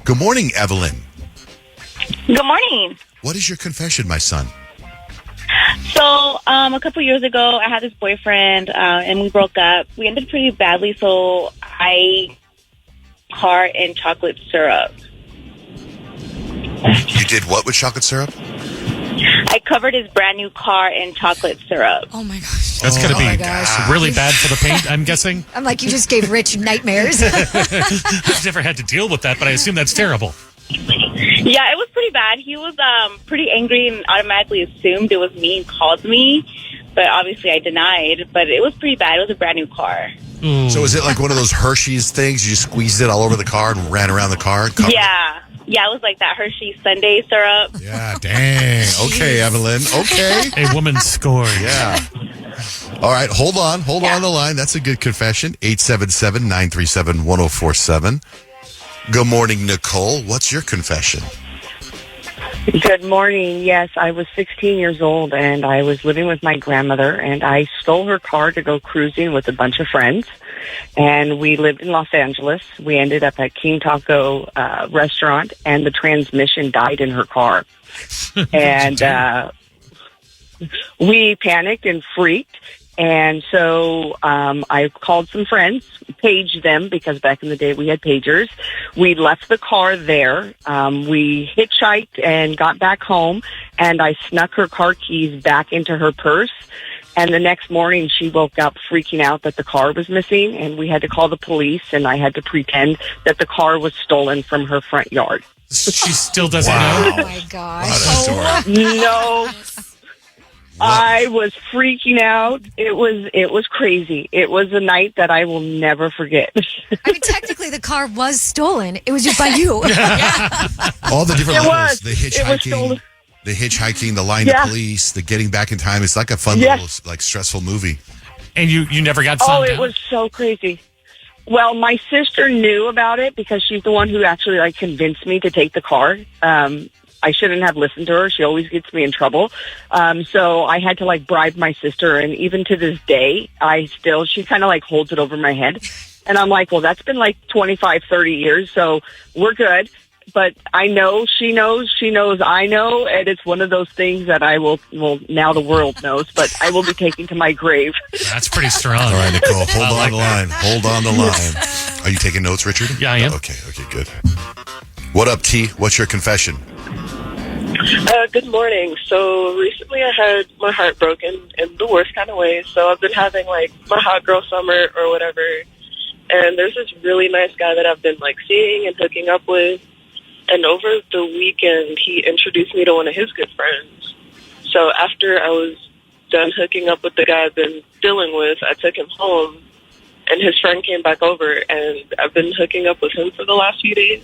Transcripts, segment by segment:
Good morning, Evelyn. Good morning. What is your confession, my son? So, a couple years ago, I had this boyfriend, and we broke up. We ended pretty badly, so I car in chocolate syrup. You did what with chocolate syrup? I covered his brand new car in chocolate syrup. Oh, my gosh. That's going to be gosh. really bad for the paint, I'm guessing. I'm like, you just gave Rich nightmares. I've never had to deal with that, but I assume that's terrible. Yeah, it was pretty bad. He was pretty angry and automatically assumed it was me and called me. But obviously I denied. But it was pretty bad. It was a brand new car. Ooh. So is it like one of those Hershey's things? You just squeezed it all over the car and ran around the car? Yeah. Yeah, it was like that Hershey Sundae syrup. Yeah, dang. Okay, Evelyn. Okay. A woman scored. Yeah. All right, hold on the line. That's a good confession. 877-937-1047. Good morning, Nicole. What's your confession? Good morning. Yes, I was 16 years old, and I was living with my grandmother, and I stole her car to go cruising with a bunch of friends. And we lived in Los Angeles. We ended up at King Taco restaurant, and the transmission died in her car. And we panicked and freaked. And so I called some friends, paged them, because back in the day we had pagers. We left the car there. We hitchhiked and got back home, and I snuck her car keys back into her purse. And the next morning she woke up freaking out that the car was missing, and we had to call the police, and I had to pretend that the car was stolen from her front yard. She still doesn't Wow. know? Oh, my gosh. What a story. No. I was freaking out. It was crazy. It was a night that I will never forget. I mean, technically, the car was stolen. It was just by you. All the different It levels. was. The It was hitchhiking, stolen. the line to Yeah. police, the getting back in time. It's like a fun little, like, stressful movie. And you never got Oh, found it out? was so crazy. Well, my sister knew about it because she's the one who actually like convinced me to take the car. I shouldn't have listened to her. She always gets me in trouble. So I had to like bribe my sister. And even to this day, she kind of like holds it over my head. And I'm like, well, that's been like 25, 30 years. So we're good. But I know, she knows, I know. And it's one of those things that I will, well, now the world knows, but I will be taking to my grave. That's pretty strong. All right, Nicole, hold I on like the that. line. Hold on the line. Are you taking notes, Richard? Yeah, I am. Okay, good. What up, T? What's your confession? Good morning. So recently I had my heart broken in the worst kind of way. So I've been having like my hot girl summer or whatever. And there's this really nice guy that I've been like seeing and hooking up with. And over the weekend, he introduced me to one of his good friends. So after I was done hooking up with the guy I've been dealing with, I took him home. And his friend came back over. And I've been hooking up with him for the last few days.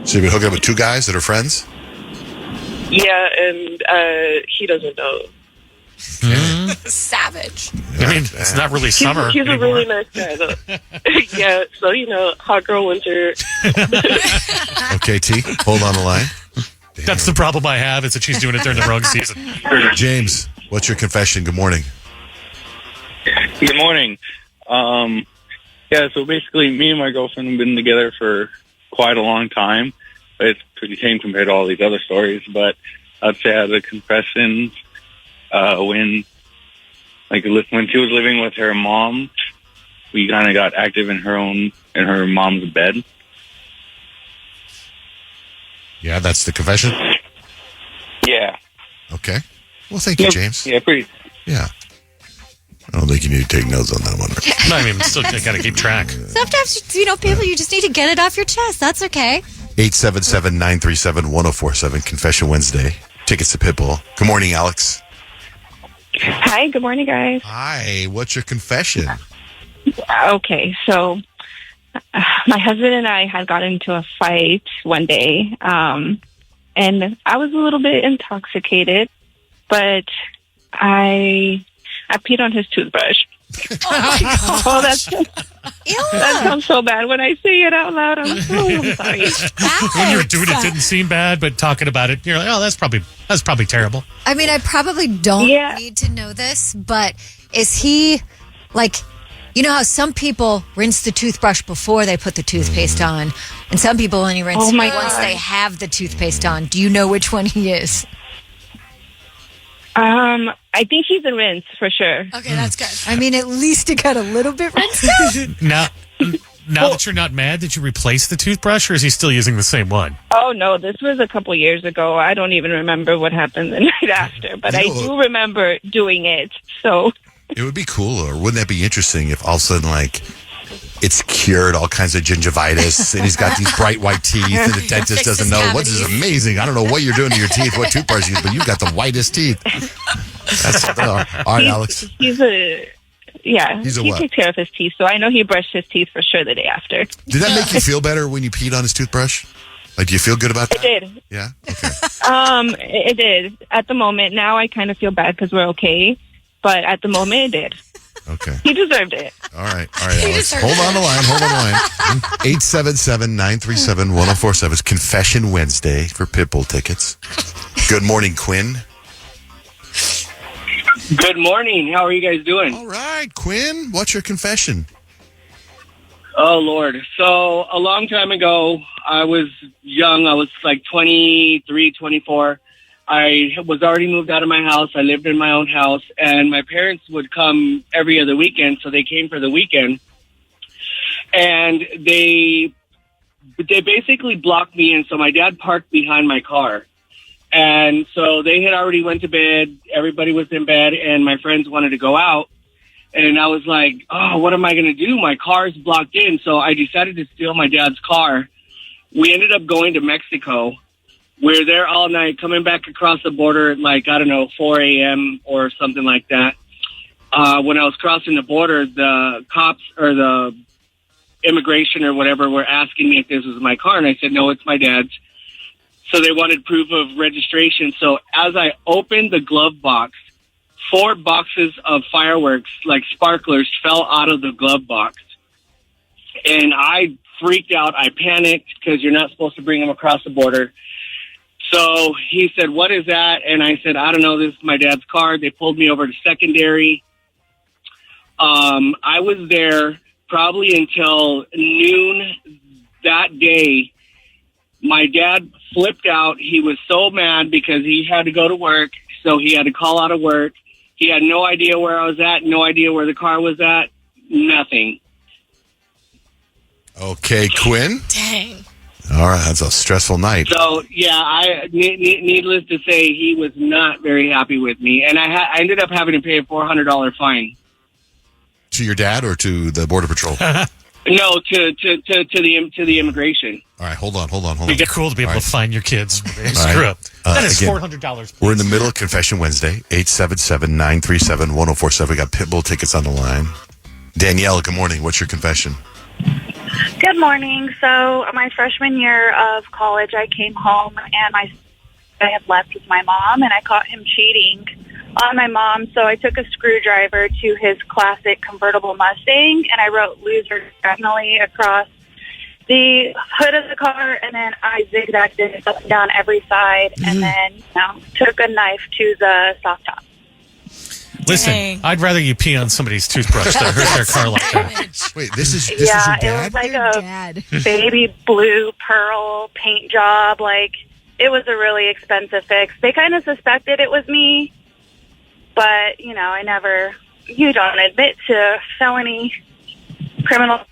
So you've been hooking up with two guys that are friends? Yeah, and he doesn't know. Savage. I mean, it's not really summer He's a anymore. really nice guy, though. Yeah, so, hot girl winter. Okay, T, hold on the line. That's the problem I have, is that she's doing it during the wrong season. James, what's your confession? Good morning. Good morning. So basically, me and my girlfriend have been together for quite a long time. It's pretty tame compared to all these other stories, but I'd say I had a confession when she was living with her mom. We kind of got active in her mom's bed. Yeah, that's the confession? Yeah. Okay. Well, thank you, James. Yeah, pretty. Yeah. I don't think you need to take notes on that one. No, I mean, still got to keep track. Sometimes, people, you just need to get it off your chest. That's okay. 877-937-1047, Confession Wednesday. Tickets to Pitbull. Good morning, Alex. Hi, good morning, guys. Hi, what's your confession? Okay, so my husband and I had got into a fight one day, and I was a little bit intoxicated, but I peed on his toothbrush. Oh, that sounds so bad when I say it out loud. I'm sorry. When you were doing it, didn't seem bad, but talking about it, you're like, oh, that's probably terrible. I mean, I probably don't need to know this, but is he, like, You know how some people rinse the toothbrush before they put the toothpaste on, and some people only rinse Oh, my once God. they have the toothpaste on. Do you know which one he is? I think he's a rinse for sure. Okay, that's good. I mean, at least it got a little bit rinsed out. Now that you're not mad, did you replace the toothbrush, or is he still using the same one? Oh, no, this was a couple years ago. I don't even remember what happened the night after, but I do remember doing it. So It would be cool, or wouldn't that be interesting if all of a sudden, like, it's cured all kinds of gingivitis, and he's got these bright white teeth, and the dentist doesn't know. What is amazing? I don't know what you're doing to your teeth, what toothbrush you use, but you've got the whitest teeth. That's all right, Alex. He's a he what? takes care of his teeth, so I know he brushed his teeth for sure the day after. Did that make you feel better when you peed on his toothbrush? Like, do you feel good about that? It did. Yeah? Okay. It did. At the moment, now I kind of feel bad because we're okay, but at the moment, it did. Okay. He deserved it. All right, Alex. Hold on the line. 877-937-1047 is Confession Wednesday for Pitbull tickets. Good morning, Quinn. Good morning. How are you guys doing? All right, Quinn. What's your confession? Oh, Lord. So a long time ago, I was young. I was like 23, 24. I was already moved out of my house. I lived in my own house, and my parents would come every other weekend, so they came for the weekend. And they basically blocked me in, so my dad parked behind my car. And so they had already went to bed. Everybody was in bed, and my friends wanted to go out. And I was like, oh, what am I going to do? My car's blocked in. So I decided to steal my dad's car. We ended up going to Mexico. We're there all night, coming back across the border at like, I don't know, 4 a.m. or something like that. When I was crossing the border, the cops or the immigration or whatever were asking me if this was my car. And I said, no, it's my dad's. So they wanted proof of registration. So as I opened the glove box, 4 boxes of fireworks, like sparklers, fell out of the glove box. And I freaked out. I panicked because you're not supposed to bring them across the border. So he said, what is that? And I said, I don't know. This is my dad's car. They pulled me over to secondary. I was there probably until noon that day. My dad flipped out. He was so mad because he had to go to work, so he had to call out of work. He had no idea where I was at, no idea where the car was at, nothing. Okay, Quinn. Dang. All right, that's a stressful night. So, yeah, needless to say, he was not very happy with me, and I ended up having to pay a $400 fine. To your dad or to the Border Patrol? No, to the immigration. All right, hold on. It's cool to be able to find your kids when they screw up. That is $400. We're in the middle of Confession Wednesday, 877-937-1047. We got Pitbull tickets on the line. Danielle, good morning. What's your confession? Good morning. So my freshman year of college, I came home and I had left with my mom, and I caught him cheating on my mom. So I took a screwdriver to his classic convertible Mustang, and I wrote "loser" definitely across the hood of the car, and then I zigzagged it up and down every side, and then took a knife to the soft top. Listen, Dang. I'd rather you pee on somebody's toothbrush than hurt their car like that. Wait, this is your dad? It was like a Dad. baby blue pearl paint job. Like, it was a really expensive fix. They kind of suspected it was me, but, I never, you don't admit to felony criminal.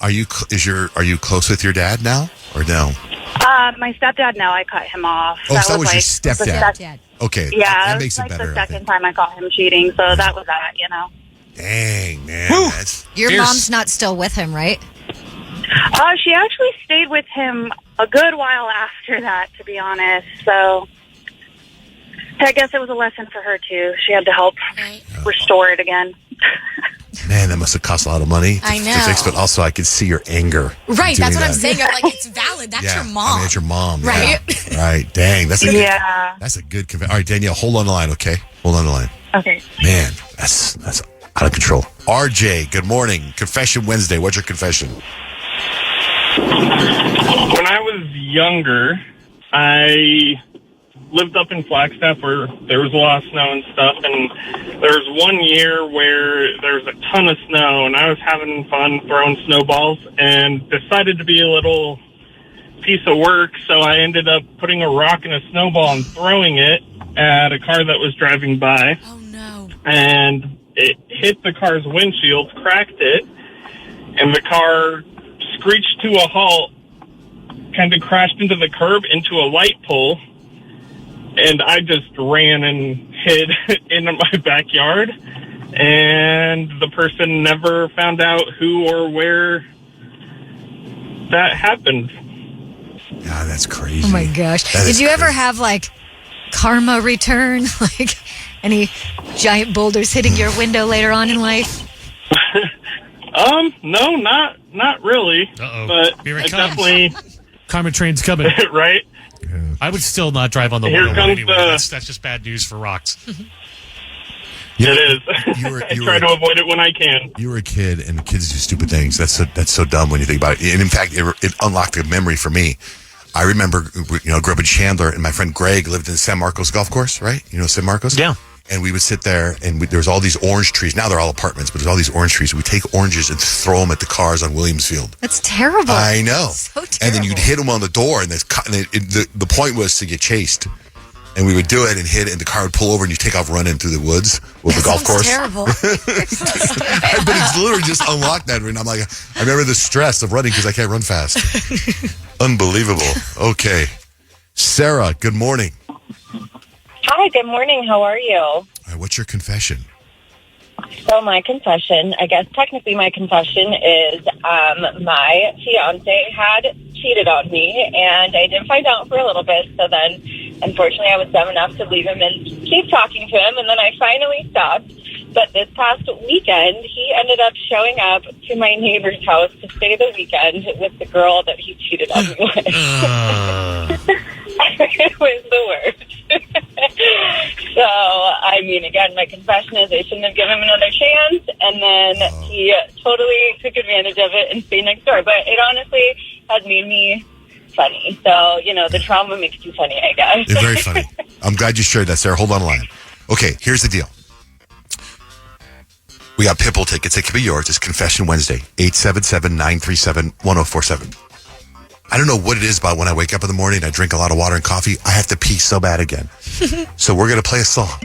Are you close with your dad now or no? My stepdad, no, I cut him off. Oh, so that was your the stepdad. Dad. Okay, Yeah, that makes it like better. the I second think. time I caught him cheating, so that was that, Dang, man. That's Your Fierce. mom's not still with him, right? She actually stayed with him a good while after that, to be honest, so I guess it was a lesson for her, too. She had to help restore it again. Man, that must have cost a lot of money I to know. fix, but also I could see your anger. Right, doing that's what I'm that. saying. I'm like, it's valid. That's your mom. I mean, it's your mom. Right? Yeah. Right. Dang. That's a good, Yeah. that's a good confession. All right, Danielle, hold on the line, okay? Hold on the line. Okay. Man, that's out of control. RJ, good morning. Confession Wednesday. What's your confession? When I was younger, I lived up in Flagstaff where there was a lot of snow and stuff, and there was one year where there was a ton of snow, and I was having fun throwing snowballs and decided to be a little piece of work, so I ended up putting a rock in a snowball and throwing it at a car that was driving by. Oh, no. And it hit the car's windshield, cracked it, and the car screeched to a halt, kind of crashed into the curb, into a light pole, and I just ran and hid in my backyard, and the person never found out who or where that happened. Yeah, that's crazy. Oh, my gosh. Did you ever have, like, karma return? Like, any giant boulders hitting your window later on in life? No, not really. Uh-oh. But Here I it comes. definitely... Karma train's coming. Right? I would still not drive on the Here 101 comes anyway. the- That's just bad news for rocks. You know, It is. I you try were- to avoid it when I can. You were a kid, and kids do stupid things. That's so dumb when you think about it. And in fact, it unlocked a memory for me. I remember, grew up in Chandler, and my friend Greg lived in San Marcos Golf Course, right? You know San Marcos? Yeah. And we would sit there, and there was all these orange trees. Now they're all apartments, but there's all these orange trees. We'd take oranges and throw them at the cars on Williamsfield. That's terrible. I know. So terrible. And then you'd hit them on the door, and the point was to get chased. And we would do it and hit it, and the car would pull over, and you take off running through the woods with the golf course. Terrible. But it's literally just unlocked that. And I'm like, I remember the stress of running because I can't run fast. Unbelievable. Okay. Sarah, good morning. Hi, good morning. How are you? All right, what's your confession? So my confession, I guess technically my confession is my fiance had cheated on me, and I did find out for a little bit. So then, unfortunately, I was dumb enough to leave him and keep talking to him, and then I finally stopped. But this past weekend, he ended up showing up to my neighbor's house to stay the weekend with the girl that he cheated on me with. It was the worst. So, I mean, again, my confession is I shouldn't have given him another chance, and then he totally took advantage of it and stayed next door. But it honestly has made me funny. So, the trauma makes you funny, I guess. It's very funny. I'm glad you shared that, Sarah. Hold on the line. Okay, here's the deal. We got Pitbull tickets. It could be yours. It's Confession Wednesday, 877-937-1047. I don't know what it is about when I wake up in the morning and I drink a lot of water and coffee. I have to pee so bad again. So we're going to play a song,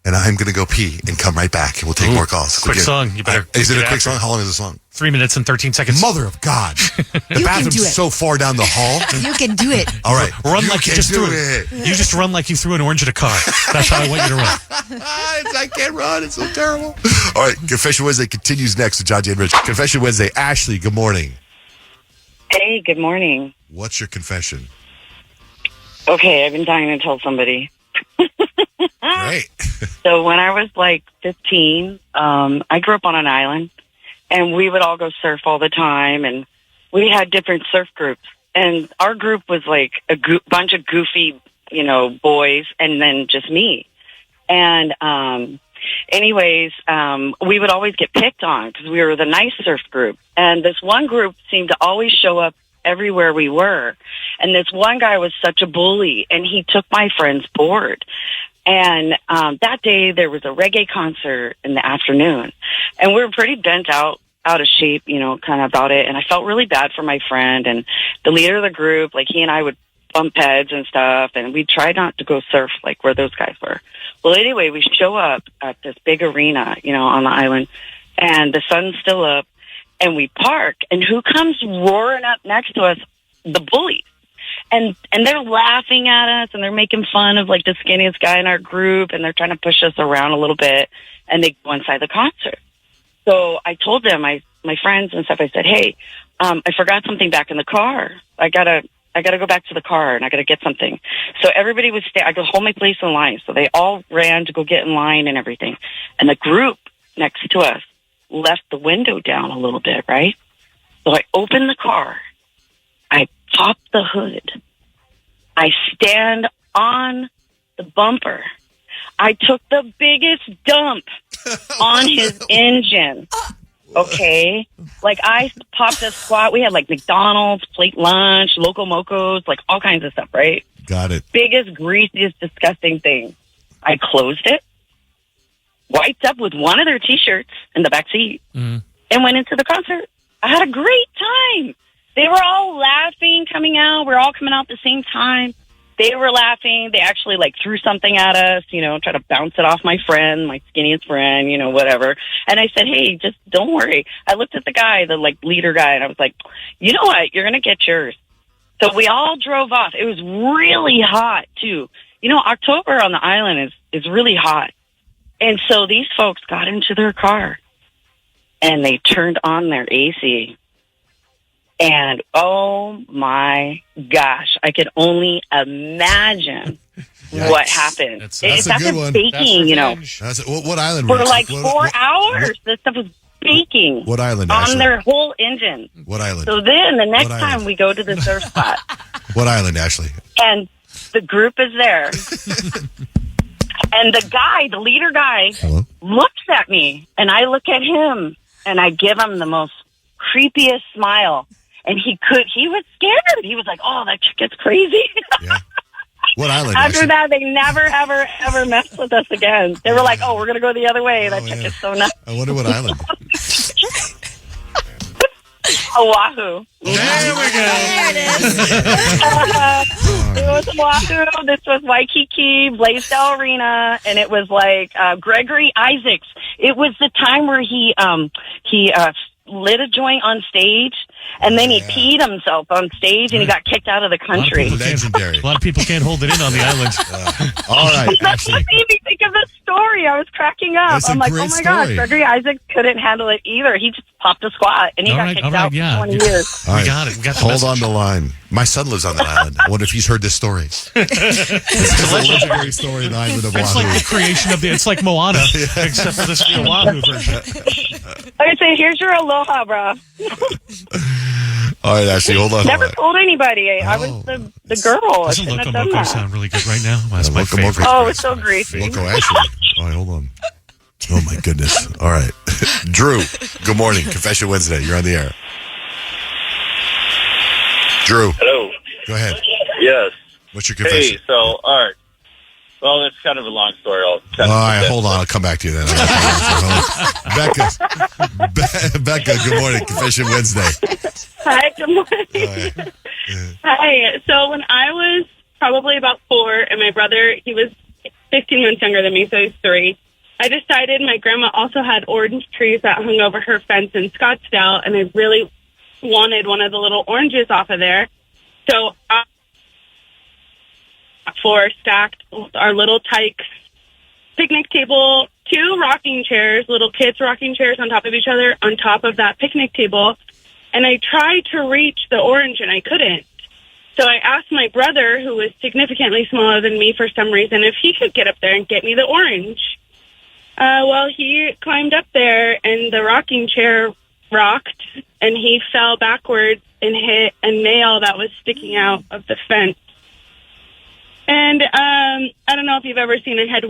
and I'm going to go pee and come right back, and we'll take more calls. Quick song. You better. Is it a quick after. song? How long is the song? 3 minutes and 13 seconds. Mother of God. The You can bathroom's do it. so far down the hall. You can do it. All right. Run like you can just do threw it. You just run like you threw an orange at a car. That's how I want you to run. I can't run. It's so terrible. All right. Confession Wednesday continues next with Johnjay and Rich. Confession Wednesday. Ashley, good morning. Hey, good morning. What's your confession? Okay, I've been dying to tell somebody. Great. So when I was like 15, I grew up on an island, and we would all go surf all the time, and we had different surf groups. And our group was like a bunch of goofy, boys, and then just me. And anyways, we would always get picked on because we were the nice surf group. And this one group seemed to always show up everywhere we were. And this one guy was such a bully, and he took my friend's board. And that day there was a reggae concert in the afternoon, and we were pretty bent out of shape, kind of about it. And I felt really bad for my friend and the leader of the group. Like, he and I would bump heads and stuff, and we tried not to go surf like where those guys were. Well, anyway, we show up at this big arena, on the island, and the sun's still up, and we park, and who comes roaring up next to us? The bullies. And they're laughing at us, and they're making fun of like the skinniest guy in our group, and they're trying to push us around a little bit, and they go inside the concert. So I told them, my friends and stuff, I said, hey, I forgot something back in the car. I gotta go back to the car, and I gotta get something. So everybody was I could hold my place in line. So they all ran to go get in line and everything. And the group next to us left the window down a little bit, right? So I opened the car. I pop the hood. I stand on the bumper. I took the biggest dump on his engine. Okay. Like, I popped a squat. We had, like, McDonald's, plate lunch, Loco Mocos, like, all kinds of stuff, right? Got it. Biggest, greasiest, disgusting thing. I closed it, wiped up with one of their T-shirts in the back seat, and went into the concert. I had a great time. They were all laughing coming out. We were all coming out at the same time. They were laughing. They actually, like, threw something at us, you know, try to bounce it off my friend, my skinniest friend, you know, whatever. And I said, hey, just don't worry. I looked at the guy, the, like, leader guy, and I was like, you know what? You're going to get yours. So we all drove off. It was really hot, too. You know, October on the island is really hot. And so these folks got into their car, and they turned on their AC. And, oh, my gosh, I could only imagine what happened. That's a good one. Baking, you know. What island? For like 4 hours, this stuff was baking. What island, on Ashley? their whole engine. What island? So then the next What time island? we go to the surf spot. What island, Ashley? And the group is there. And the guy, the leader guy, looks at me. And I look at him. And I give him the most creepiest smile. And he was scared. He was like, oh, that chick is crazy. Yeah. What island? After Ashley? that, they never, ever, ever messed with us again. They were like, oh, we're going to go the other way. That chick is so nuts. I wonder what island. Oahu. There we go. It was Oahu. This was Waikiki, Blaisdell Arena, and it was like Gregory Isaacs. It was the time where he lit a joint on stage, and then he peed himself on stage, and he got kicked out of the country. Legendary. A lot of people can't hold it in on the island. All right, That's what made me think of this story. I was cracking up. That's a I'm like, great oh my gosh, story. Gregory Isaacs couldn't handle it either. He just popped a squat, and he got kicked out for 20 years. All right. We got it. We got the Hold message. on the line. My son lives on that island. I wonder if he's heard this story. It's a legendary story in the island of It's Oahu. like the creation of it's like Moana, except for this is the Oahu version. I would say, here's your aloha, bro. All right, Ashley, hold on. Never told anybody. I was the girl. I Doesn't shouldn't have Loco done Moco that. sound really good right now? That's my Loco favorite. Moco. Oh, it's so greasy. Loco Ashley. All right, hold on. Oh, my goodness. All right. Drew, good morning. Confession Wednesday. You're on the air. Drew, Hello. go ahead. Yes. What's your confession? Hey, so, all right. Well, it's kind of a long story. All right, hold on. I'll come back to you then. Becca, good morning. Confession Wednesday. Hi, good morning. Hi. So when I was probably about 4, and my brother, he was 15 months younger than me, so he's 3, I decided my grandma also had orange trees that hung over her fence in Scottsdale, and I really wanted one of the little oranges off of there. So I stacked our little Tykes picnic table, 2 rocking chairs, little kids' rocking chairs on top of each other on top of that picnic table. And I tried to reach the orange, and I couldn't. So I asked my brother, who was significantly smaller than me for some reason, if he could get up there and get me the orange. Well, he climbed up there, and the rocking chair rocked, and he fell backwards and hit a nail that was sticking out of the fence. And I don't know if you've ever seen a head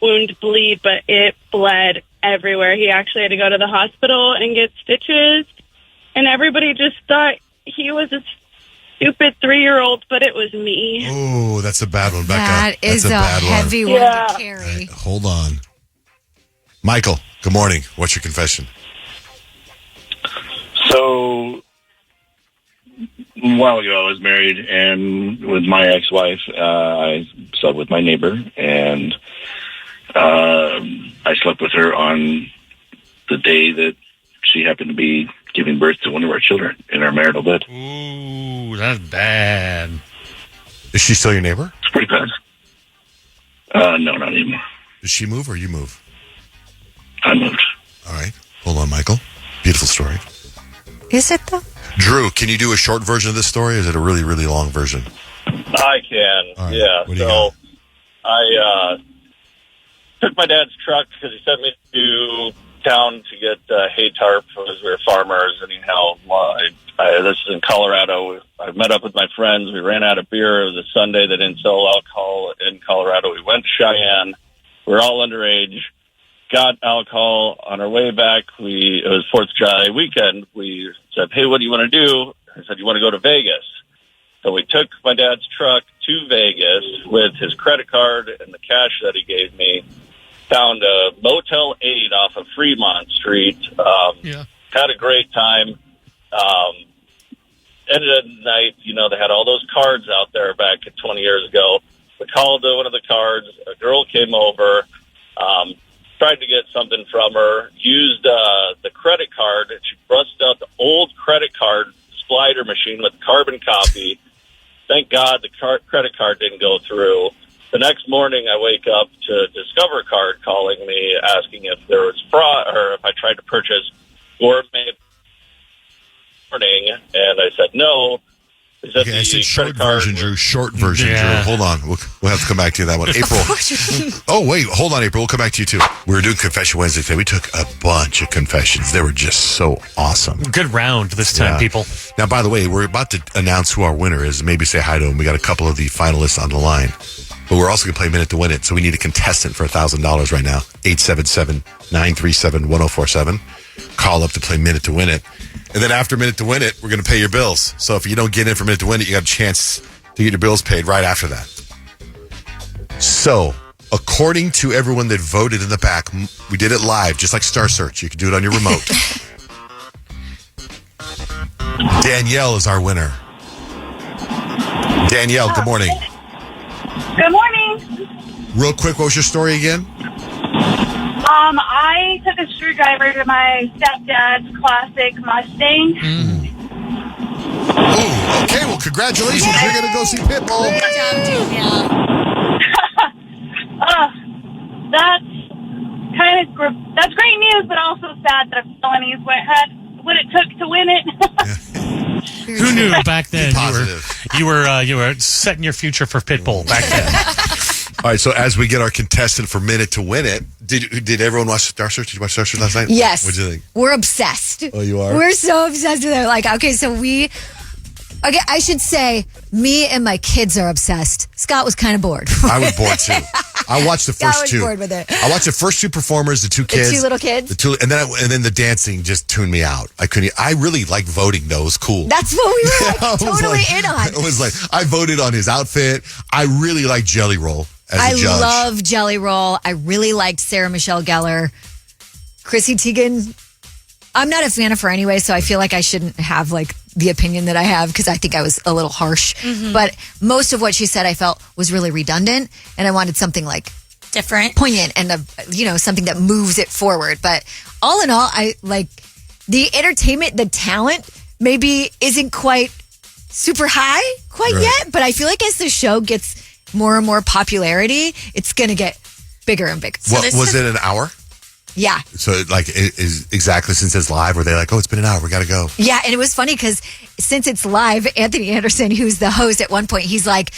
wound bleed, but it bled everywhere. He actually had to go to the hospital and get stitches, and everybody just thought he was a stupid 3-year-old, but it was me. Oh, that's a bad one, Becca. That is that's a bad heavy one. one to carry. Hold on. Michael, good morning. What's your confession? So, a while ago, I was married, and with my ex-wife, I slept with my neighbor, and I slept with her on the day that she happened to be giving birth to one of our children in our marital bed. Ooh, that's bad. Is she still your neighbor? It's pretty bad. No, not anymore. Did she move or you move? I moved. All right. Hold on, Michael. Beautiful story. Is it though? Drew, can you do a short version of this story, or is it a really, really long version? I can. right. Yeah. What do you So I took my dad's truck because he sent me to town to get hay tarp because we were farmers. Anyhow, this is in Colorado. I met up with my friends. We ran out of beer. It was a Sunday. They didn't sell alcohol in Colorado. We went to Cheyenne. We were all underage. got alcohol on our way back. It was 4th of July weekend. We said, hey, what do you want to do? I said, you want to go to Vegas? So we took my dad's truck to Vegas with his credit card and the cash that he gave me, found a Motel 8 off of Fremont Street, had a great time. Ended at night, they had all those cards out there back 20 years ago. We called one of the cards. A girl came over, tried to get something from her, used the credit card, and she busted out the old credit card slider machine with carbon copy. Thank God the credit card didn't go through. The next morning, I wake up to Discover Card calling me, asking if there was fraud or if I tried to purchase gourmet morning, and I said no. Okay, I said short version, Drew. Short version, Drew. Hold on. We'll have to come back to that one. April. Oh, wait. Hold on, April. We'll come back to you, too. We were doing Confession Wednesday today. We took a bunch of confessions. They were just so awesome. Good round this time, people. Now, by the way, we're about to announce who our winner is. Maybe say hi to him. We got a couple of the finalists on the line. But we're also going to play Minute to Win It. So we need a contestant for $1,000 right now. 877-937-1047. Call up to play Minute to Win It. And then after Minute to Win It, we're going to pay your bills. So if you don't get in for Minute to Win It, you got a chance to get your bills paid right after that. So, according to everyone that voted in the back, we did it live, just like Star Search. You can do it on your remote. Danielle is our winner. Danielle, good morning. Good morning. Real quick, what was your story again? I took a screwdriver to my stepdad's classic Mustang. Ooh, okay, well, congratulations. Yay! You're going to go see Pitbull. Good job, Danielle. That's great news, but also sad that felonies what it took to win it. Who knew back then you were setting your future for Pitbull back then? All right, so as we get our contestant for Minute to Win It, did everyone watch Star Search? Did you watch Star Search last night? Yes. What did you think? We're obsessed. Oh, you are? We're so obsessed with it. I should say, me and my kids are obsessed. Scott was kind of bored. I was bored too. I watched the first two. I was bored with it. I watched the first two performers, the two kids. The two little kids. And then the dancing just tuned me out. I really like voting though. It was cool. That's what we were totally in on. It was like, I voted on his outfit. I really like Jelly Roll as a judge. I love Jelly Roll. I really liked Sarah Michelle Gellar. Chrissy Teigen, I'm not a fan of her anyway, so I feel like I shouldn't have the opinion that I have because I think I was a little harsh. Mm-hmm. But most of what she said I felt was really redundant, and I wanted something different, poignant, and something that moves it forward. But all in all, I like the entertainment, the talent maybe isn't quite super high yet, but I feel like as the show gets more and more popularity, it's going to get bigger and bigger. So was it an hour? Yeah. So is exactly since it's live, were they like, oh, it's been an hour, we got to go? Yeah, and it was funny because since it's live, Anthony Anderson, who's the host, at one point, he's like,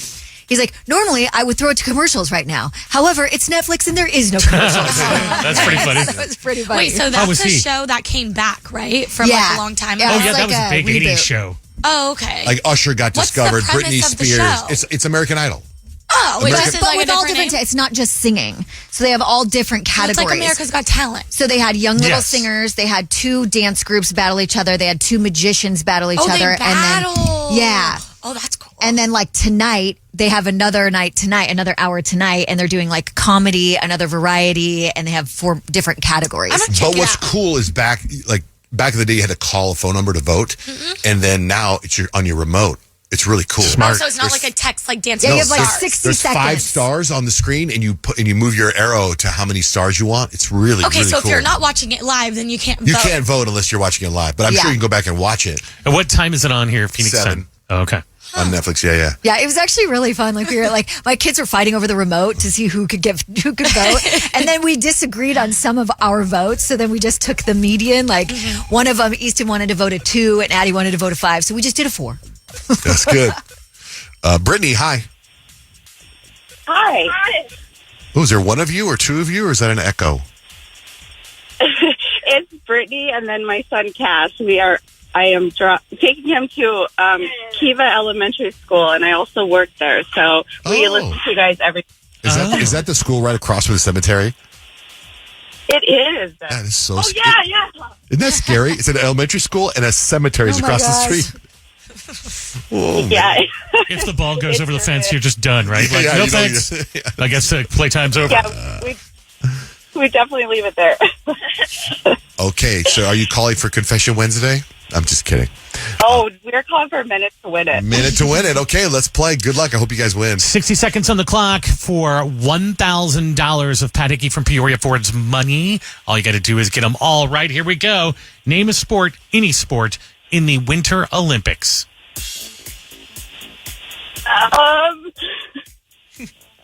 normally I would throw it to commercials right now. However, it's Netflix and there is no commercials. That's pretty funny. That's pretty funny. Wait, so that's the show that came back, right? From a long time ago? Oh, yeah, that was a big 80s show. Oh, okay. Like Usher got discovered, the premise Britney of the Spears. show? It's American Idol. Oh, but with all different, it's not just singing. So they have all different categories. So it's like America's Got Talent. So they had young little singers. They had two dance groups battle each other. They had two magicians battle each other. They battle. And then, oh, that's cool. And then tonight, they have another hour tonight, and they're doing comedy, another variety, and they have 4 different categories. But what's cool is back in the day, you had to call a phone number to vote, and then now it's on your remote. It's really cool. Smart. Oh, so it's not like a text dancing. Yeah, you have 60 there's seconds. 5 stars on the screen, and you move your arrow to how many stars you want. It's really okay. Really so cool. if you're not watching it live, then you can't. You can't vote unless you're watching it live. But I'm sure you can go back and watch it. And what time is it on here? Phoenix 7. time. Oh, okay. On Netflix, yeah. Yeah, it was actually really fun. We were my kids were fighting over the remote to see who could vote, and then we disagreed on some of our votes. So then we just took the median. One of them, Easton wanted to vote a 2, and Addie wanted to vote a 5. So we just did a 4. That's good. Brittany, hi. Hi. Oh, is there one of you or 2 of you, or is that an echo? It's Brittany and then my son Cass. I am taking him to Kiva Elementary School, and I also work there. So we listen to you guys every. Is that the school right across from the cemetery? It is. That is so Oh, scary. yeah. Isn't that scary? It's an elementary school and a cemetery is Oh, my across the gosh. street. Oh, Yeah. If the ball goes over the fence, you're just done, right? Like, Yeah, no you don't thanks. even- I guess playtime's over. Yeah, we definitely leave it there. Okay, so are you calling for Confession Wednesday? I'm just kidding. Oh, we're calling for a minute to win it. Minute to win it. Okay, let's play. Good luck. I hope you guys win. 60 seconds on the clock for $1,000 of Pat Hickey from Peoria Ford's money. All you got to do is get them all right. Here we go. Name a sport, any sport, in the Winter Olympics.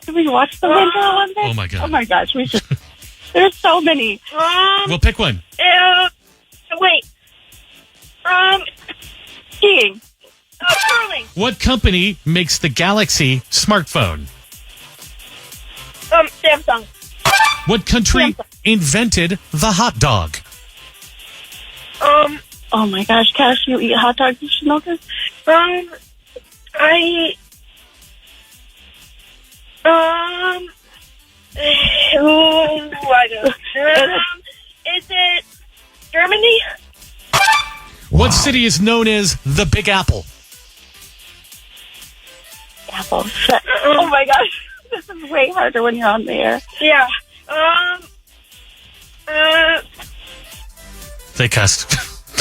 Did we watch the Winter Olympics? Oh, my God. Oh, my gosh. We should. There's so many. We'll pick one. Wait. Skiing. Curling. What company makes the Galaxy smartphone? Samsung. What country invented the hot dog? Oh my gosh, Cash, you eat hot dogs? You should know this. I know. Is it Germany? What city is known as the Big Apple? Apple. Oh my gosh, this is way harder when you're on the air. Yeah. They cussed.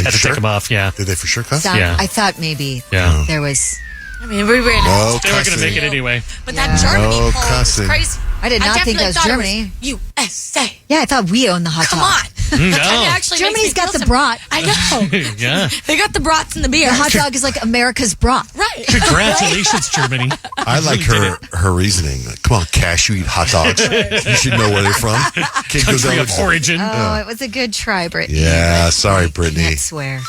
Had to take them off, yeah. Did they for sure cuss? Yeah. I thought maybe Yeah. there was. I mean, we were in No They were going to cussing. make it anyway. But that Germany No poll cussing. was crazy. I did not think definitely that was thought it Germany. USA. Yeah, I thought we owned the hot Come dog. on. No. That actually makes Germany's me got feel the brat. I know. Yeah. They got the brats and the beer. The hot dog is like America's brat. Right. Congratulations, Germany. I like her reasoning. Like, come on, Cash, you eat hot dogs. You should know where they're from. Kid goes Country out of with- origin. Oh, it was a good try, Brittany. Yeah, sorry, Brittany. Can't swear.